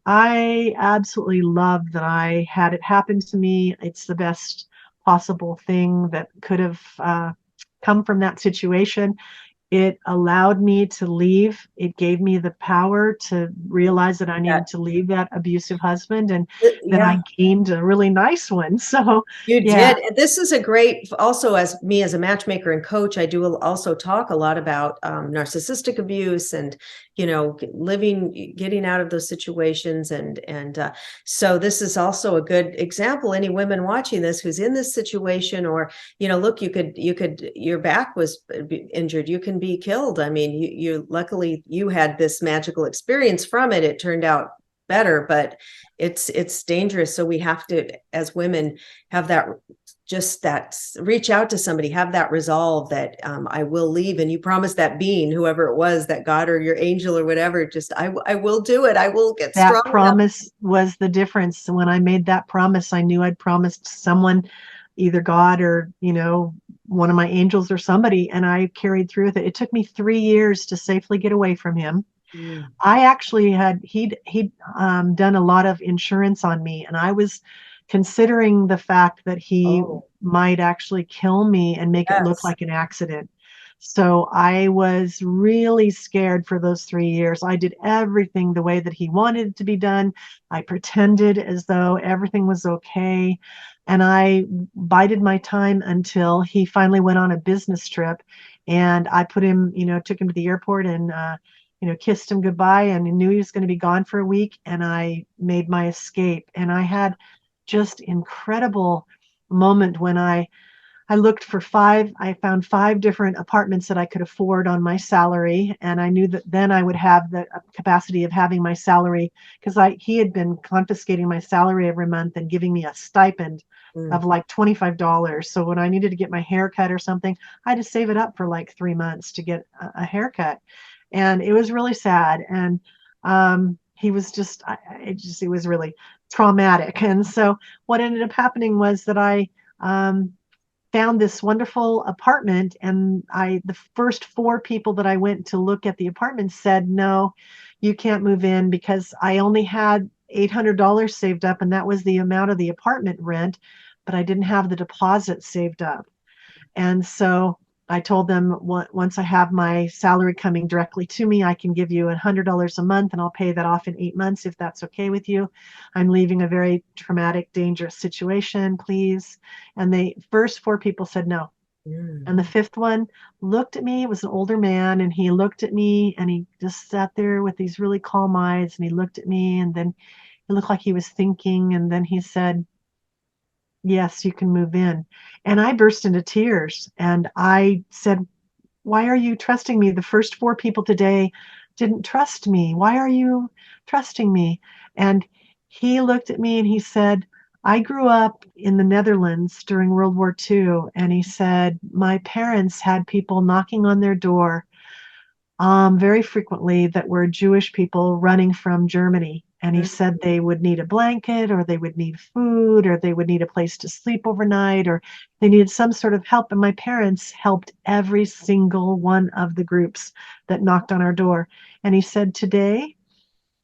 I absolutely love that I had it happen to me. It's the best possible thing that could have come from that situation. It allowed me to leave. It gave me the power to realize that I needed to leave that abusive husband, and then I gained a really nice one. So you did. And this is a great, also as a matchmaker and coach, I do also talk a lot about narcissistic abuse and, getting out of those situations. And so this is also a good example. Any women watching this who's in this situation, or, look, your back was injured, you can be killed. I mean, you luckily you had this magical experience from it. It turned out better, but it's dangerous. So we have to, as women, have that reach out to somebody, have that resolve that I will leave, and you promise that being, whoever it was, that God or your angel or whatever, just I will do it. I will get strong. That promise was the difference. When I made that promise, I knew I'd promised someone, either God or one of my angels or somebody, and I carried through with it. It took me 3 years to safely get away from him. Mm. I actually he'd done a lot of insurance on me, and I was considering the fact that he Oh, might actually kill me and make it look yes. like an accident. So I was really scared for those 3 years. I did everything the way that he wanted it to be done. I pretended as though everything was okay. And I bided my time until he finally went on a business trip. And I put him, took him to the airport and kissed him goodbye and knew he was going to be gone for a week. And I made my escape. And I had just incredible moment when I looked for I found 5 different apartments that I could afford on my salary. And I knew that then I would have the capacity of having my salary because he had been confiscating my salary every month and giving me a stipend Mm. of like $25. So when I needed to get my hair cut or something, I had to save it up for like 3 months to get a haircut. And it was really sad. And he was it was really traumatic. And so what ended up happening was that I um, found this wonderful apartment, and the first 4 people that I went to look at the apartment said, no, you can't move in because I only had $800 saved up, and that was the amount of the apartment rent, but I didn't have the deposit saved up. And so I told them, once I have my salary coming directly to me, I can give you $100 a month and I'll pay that off in 8 months if that's okay with you. I'm leaving a very traumatic, dangerous situation, please. And the first 4 people said no. Mm. And the fifth one looked at me. It was an older man, and he looked at me and he just sat there with these really calm eyes. And he looked at me, and then he looked like he was thinking. And then he said, yes, you can move in. And I burst into tears and I said, why are you trusting me? The first 4 people today didn't trust me. Why are you trusting me? And he looked at me and he said, I grew up in the Netherlands during World War II. And he said, my parents had people knocking on their door very frequently that were Jewish people running from Germany. And he Mm. said they would need a blanket, or they would need food, or they would need a place to sleep overnight, or they needed some sort of help. And my parents helped every single one of the groups that knocked on our door. And he said, today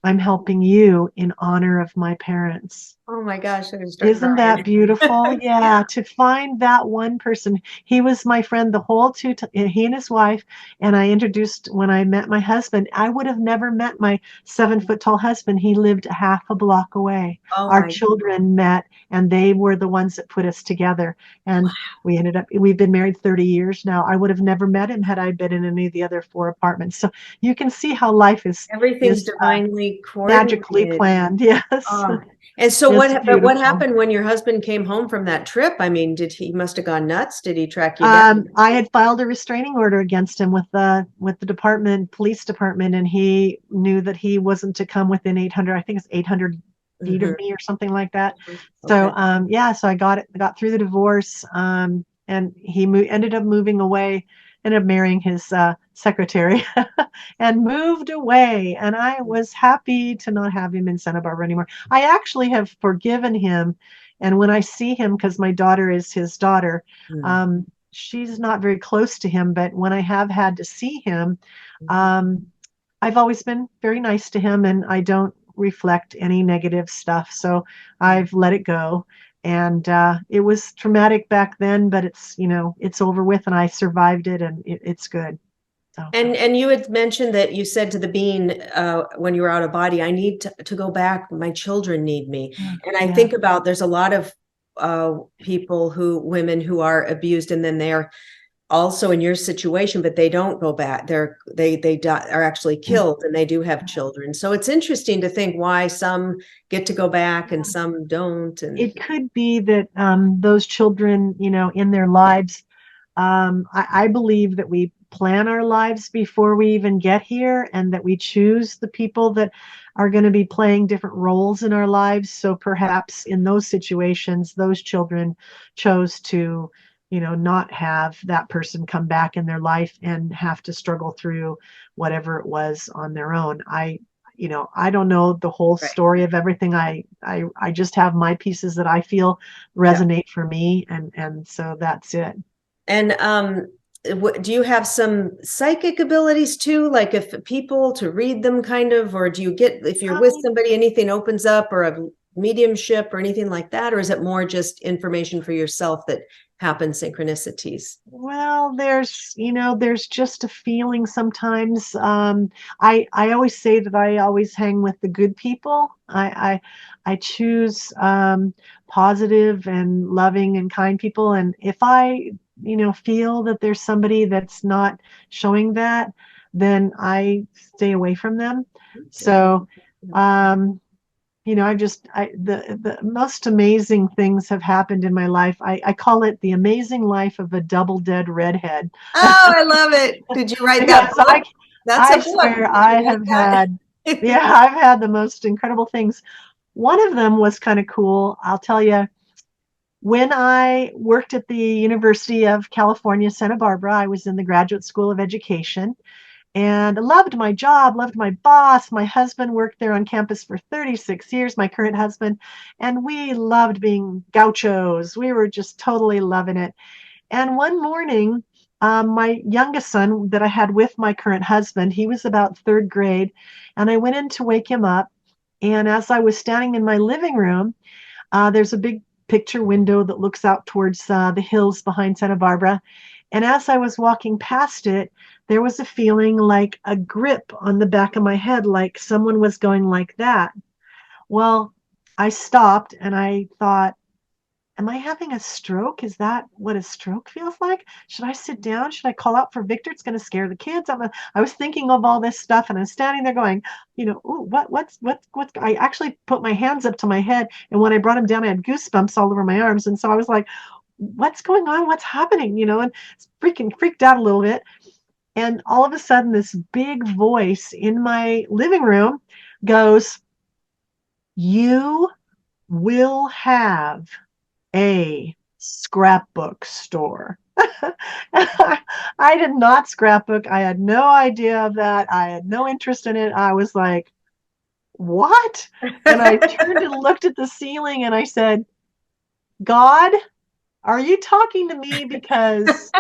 I'm helping you in honor of my parents. Oh my gosh, I'm gonna start Isn't that crying. beautiful? Yeah. Yeah, to find that one person. He was my friend the whole he and his wife. And I introduced when I met my husband. I would have never met my 7 foot tall husband. He lived a half a block away. Oh Our my, children met, and they were the ones that put us together. And we've been married 30 years now. I would have never met him had I been in any of the other 4 apartments. So you can see how life everything's is divinely magically coordinated. planned. Yes, Oh. And so it's but what beautiful. happened when your husband came home from that trip? I mean, he must have gone nuts? Did he track you down? I had filed a restraining order against him with the police department, and he knew that he wasn't to come within 800. I think it's 800 feet of Hmm. me or something like that. So Okay. yeah, so I got through the divorce, and ended up moving away, ended up marrying his secretary, and moved away. And I was happy to not have him in Santa Barbara anymore. I actually have forgiven him, and when I see him, because my daughter is his daughter. Mm. Um, she's not very close to him, but when I have had to see him, um, I've always been very nice to him, and I don't reflect any negative stuff. So I've let it go. And it was traumatic back then, but it's over with, and I survived it, and it's good. So And you had mentioned that you said to the bean when you were out of body, I need to go back. My children need me. yeah, And I yeah. think about there's a lot of women who are abused, and then they're also in your situation, but they don't go back. Are actually killed, and they do have children. So it's interesting to think why some get to go back and some don't. And It could be that those children, in their lives, I believe that we plan our lives before we even get here, and that we choose the people that are going to be playing different roles in our lives. So perhaps in those situations, those children chose to, not have that person come back in their life and have to struggle through whatever it was on their own. I don't know the whole right. story of everything. I just have my pieces that I feel Yeah. resonate for me, and so that's it. And do you have some psychic abilities too? Like if people to read them kind of, or do you get, if you're with Um, somebody, anything opens up or a mediumship or anything like that? Or is it more just information for yourself that happen synchronicities? well, there's just a feeling sometimes. I always say that I always hang with the good people. I choose positive and loving and kind people. And if I, feel that there's somebody that's not showing that, then I stay away from them. Okay. So, um, the most amazing things have happened in my life. I call it the amazing life of a double dead redhead. Oh, I love it. Did you write that Because book? That's a I book. swear Did you I write have that? had, yeah, I've had the most incredible things. One of them was kind of cool. I'll tell you, when I worked at the University of California, Santa Barbara, I was in the Graduate School of Education and loved my job, loved my boss. My husband worked there on campus for 36 years, my current husband, and we loved being gauchos. We were just totally loving it. And one morning, my youngest son that I had with my current husband, he was about third grade, and I went in to wake him up. And as I was standing in my living room, there's a big picture window that looks out towards the hills behind Santa Barbara. And as I was walking past it, there was a feeling like a grip on the back of my head, like someone was going like that. Well, I stopped and I thought, am I having a stroke? Is that what a stroke feels like? Should I sit down? Should I call out for Victor? It's going to scare the kids. I was thinking of all this stuff and I'm standing there going, ooh, what's, I actually put my hands up to my head. And when I brought him down, I had goosebumps all over my arms. And so I was like, what's going on? What's happening? And freaked out a little bit. And all of a sudden, this big voice in my living room goes, you will have a scrapbook store. I did not scrapbook. I had no idea of that. I had no interest in it. I was like, what? And I turned and looked at the ceiling and I said, God, are you talking to me? Because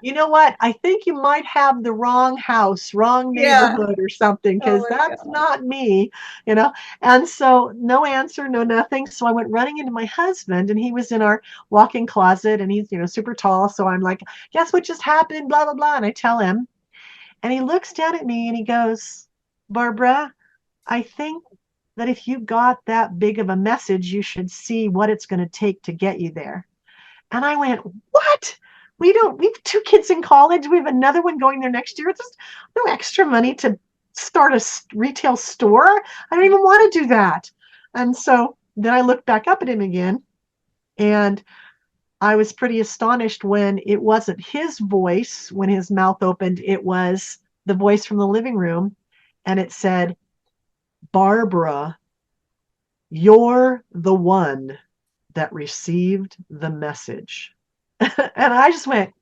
you know what? I think you might have the wrong house, wrong Yeah. neighborhood or something, Oh because my that's God. not me, you know? And so no answer, no nothing. So I went running into my husband and he was in our walk-in closet and he's, super tall. So I'm like, guess what just happened? Blah, blah, blah. And I tell him, and he looks down at me and he goes, Barbara, I think that if you got that big of a message, you should see what it's going to take to get you there. And I went, what? We have two kids in college. We have another one going there next year. It's just no extra money to start a retail store. I don't even want to do that. And so then I looked back up at him again and I was pretty astonished when it wasn't his voice when his mouth opened. It was the voice from the living room. And it said, Barbara, you're the one that received the message. And I just went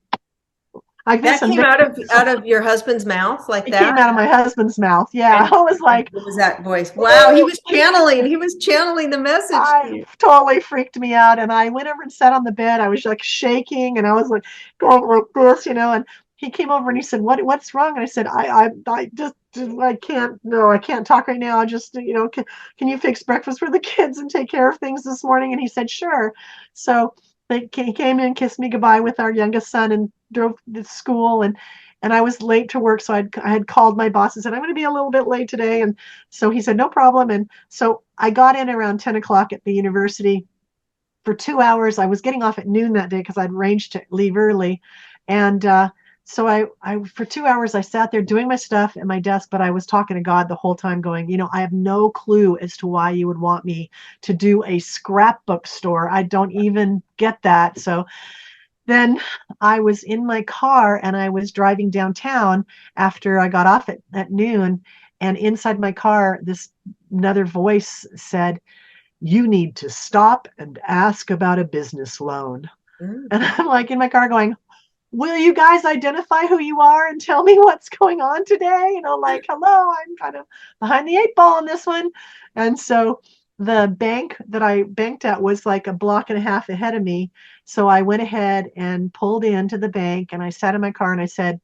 like this, That and came Victor, out of your husband's mouth like it came that. out of my husband's mouth. Yeah, And I was like, what was that voice? Wow, he was channeling the message to I you. totally freaked me out. And I went over and sat on the bed. I was like shaking, and I was like going like this, And he came over and he said, "What's wrong?" And I said, I just I can't. No, I can't talk right now. I just, can you fix breakfast for the kids and take care of things this morning?" And he said, "Sure." So he came in, kissed me goodbye with our youngest son, and drove to school. And I was late to work, so I had called my boss and said, "I'm going to be a little bit late today." And so he said, "No problem." And so I got in around 10 o'clock at the university for 2 hours. I was getting off at noon that day because I'd arranged to leave early. And so for 2 hours, I sat there doing my stuff at my desk, but I was talking to God the whole time going, I have no clue as to why you would want me to do a scrapbook store. I don't even get that. So then I was in my car and I was driving downtown after I got off at noon. And inside my car, this another voice said, you need to stop and ask about a business loan. Mm. And I'm like in my car going, will you guys identify who you are and tell me what's going on today? Like, hello, I'm kind of behind the eight ball on this one. And so the bank that I banked at was like a block and a half ahead of me. So I went ahead and pulled into the bank and I sat in my car and I said,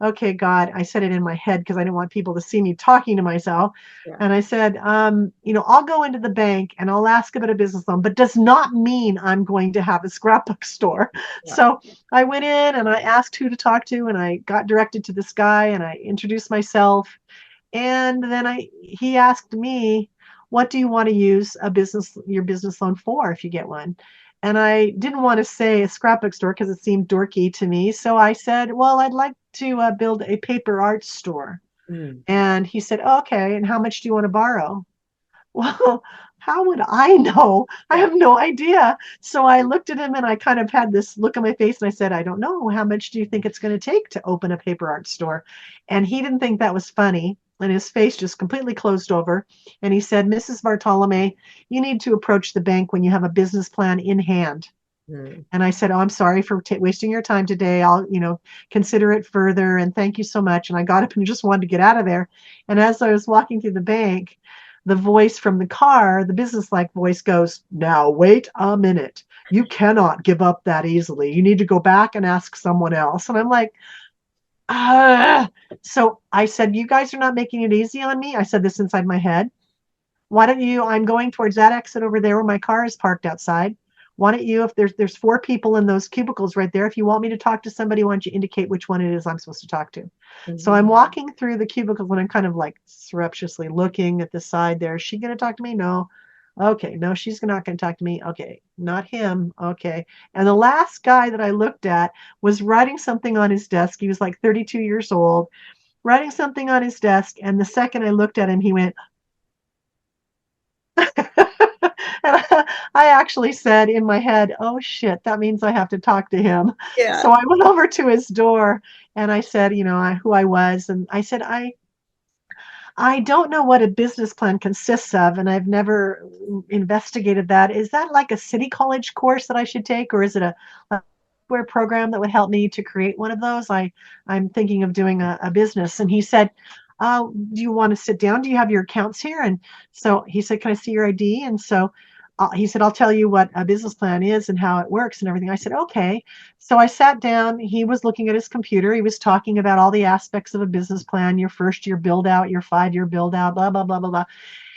okay, God, I said it in my head because I didn't want people to see me talking to myself. Yeah. And I said, I'll go into the bank and I'll ask about a business loan, but does not mean I'm going to have a scrapbook store. Yeah. So I went in and I asked who to talk to and I got directed to this guy and I introduced myself. And then he asked me, what do you want to use your business loan for if you get one? And I didn't want to say a scrapbook store because it seemed dorky to me. So I said, well, I'd like to build a paper art store. Mm. And he said, okay, and how much do you want to borrow? Well, how would I know? I Yeah. have no idea. So I looked at him and I kind of had this look on my face and I said, I don't know. How much do you think it's going to take to open a paper art store? And he didn't think that was funny. And his face just completely closed over. And he said, Mrs. Bartolome, you need to approach the bank when you have a business plan in hand. Mm. And I said, oh, I'm sorry for wasting your time today. I'll, consider it further. And thank you so much. And I got up and just wanted to get out of there. And as I was walking through the bank, the voice from the car, the business-like voice goes, now wait a minute. You cannot give up that easily. You need to go back and ask someone else. And I'm like, ah. So I said, you guys are not making it easy on me. I said this inside my head. Why don't you, I'm going towards that exit over there where my car is parked outside. Why don't you, if there's four people in those cubicles right there, if you want me to talk to somebody, why don't you indicate which one it is I'm supposed to talk to? So I'm Mhm. walking through the cubicles and I'm kind of like surreptitiously looking at the side there. Is she going to talk to me? No. Okay. No, she's not going to talk to me. Okay. Not him. Okay. And the last guy that I looked at was writing something on his desk. He was like 32 years old, writing something on his desk. And the second I looked at him, he went, and I actually said in my head, oh shit, that means I have to talk to him. Yeah. So I went over to his door and I said, who I was. And I said, I don't know what a business plan consists of, and I've never investigated that. Is that like a city college course that I should take, or is it a software program that would help me to create one of those? I'm thinking of doing a business. And he said, do you want to sit down? Do you have your accounts here? And so he said, can I see your ID? And so he said, I'll tell you what a business plan is and how it works and everything. I said, okay. So I sat down. He was looking at his computer. He was talking about all the aspects of a business plan, your first year build out, your 5-year build out, blah, blah, blah, blah, blah.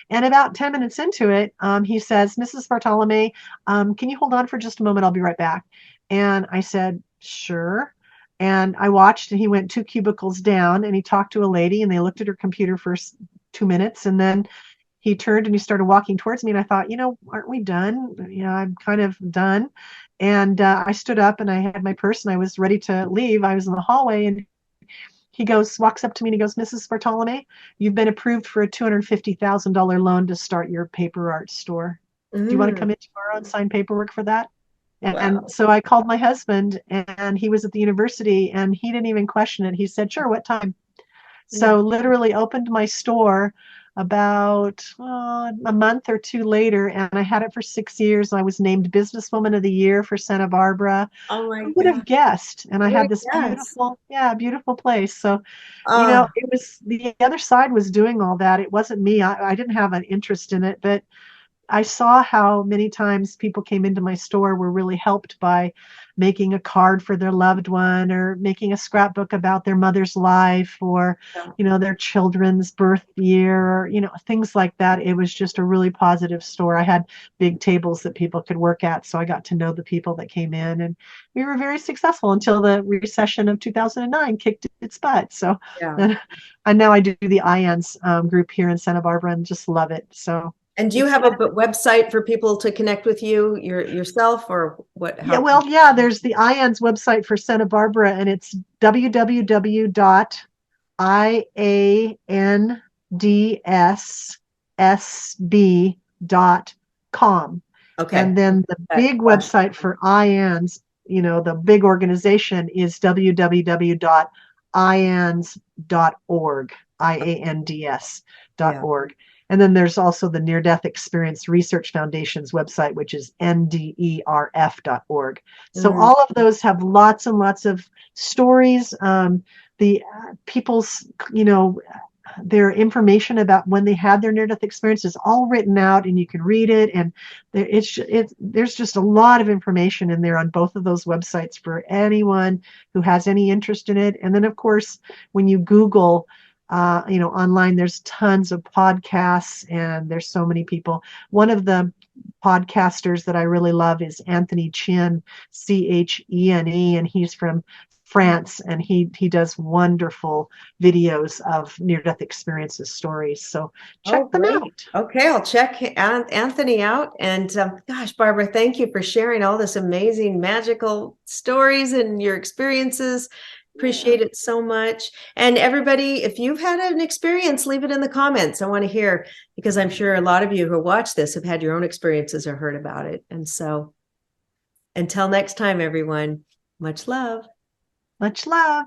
And about 10 minutes into it, he says, Mrs. Bartolome, can you hold on for just a moment? I'll be right back. And I said, sure. And I watched, and he went 2 cubicles down and he talked to a lady and they looked at her computer for 2 minutes. And then he turned and he started walking towards me. And I thought, aren't we done? I'm kind of done. And I stood up and I had my purse and I was ready to leave. I was in the hallway and walks up to me and he goes, Mrs. Bartolome, you've been approved for a $250,000 loan to start your paper art store. Do you want to Mm. come in tomorrow and sign paperwork for that? And Wow. so I called my husband and he was at the university and he didn't even question it. He said, sure, what time? Yeah. So literally opened my store about a month or two later, and I had it for 6 years. I was named Businesswoman of the Year for Santa Barbara. Oh my Who would have God. guessed? And I had Wait, this yes. beautiful place. So, Oh, it was the other side was doing all that. It wasn't me. I didn't have an interest in it, but I saw how many times people came into my store were really helped by making a card for their loved one or making a scrapbook about their mother's life or, yeah. their children's birth year or, things like that. It was just a really positive store. I had big tables that people could work at. So I got to know the people that came in and we were very successful until the recession of 2009 kicked its butt. So, Yeah. and now I do the IANS group here in Santa Barbara and just love it. So And do you it's have a website for people to connect with you yourself or what? Yeah, How? well, yeah, there's the IANS website for Santa Barbara, and it's www.iandsSB.com. Okay. And then the That big flash. website for IANS, the big organization is www.iands.org, Yeah. IANDS.org. And then there's also the Near Death Experience Research Foundation's website, which is nderf.org. So Mm. all of those have lots and lots of stories. The people's, their information about when they had their near-death experience is all written out, and you can read it. And there's just a lot of information in there on both of those websites for anyone who has any interest in it. And then, of course, when you Google, online, there's tons of podcasts, and there's so many people. One of the podcasters that I really love is Anthony Chin, Chene, and he's from France, and he does wonderful videos of near-death experiences stories. So check them great. out. Okay, I'll check Anthony out. And gosh, Barbara, thank you for sharing all this amazing, magical stories and your experiences. Appreciate it so much. And everybody, if you've had an experience, leave it in the comments. I want to hear, because I'm sure a lot of you who watch this have had your own experiences or heard about it. And so until next time, everyone, much love. Much love.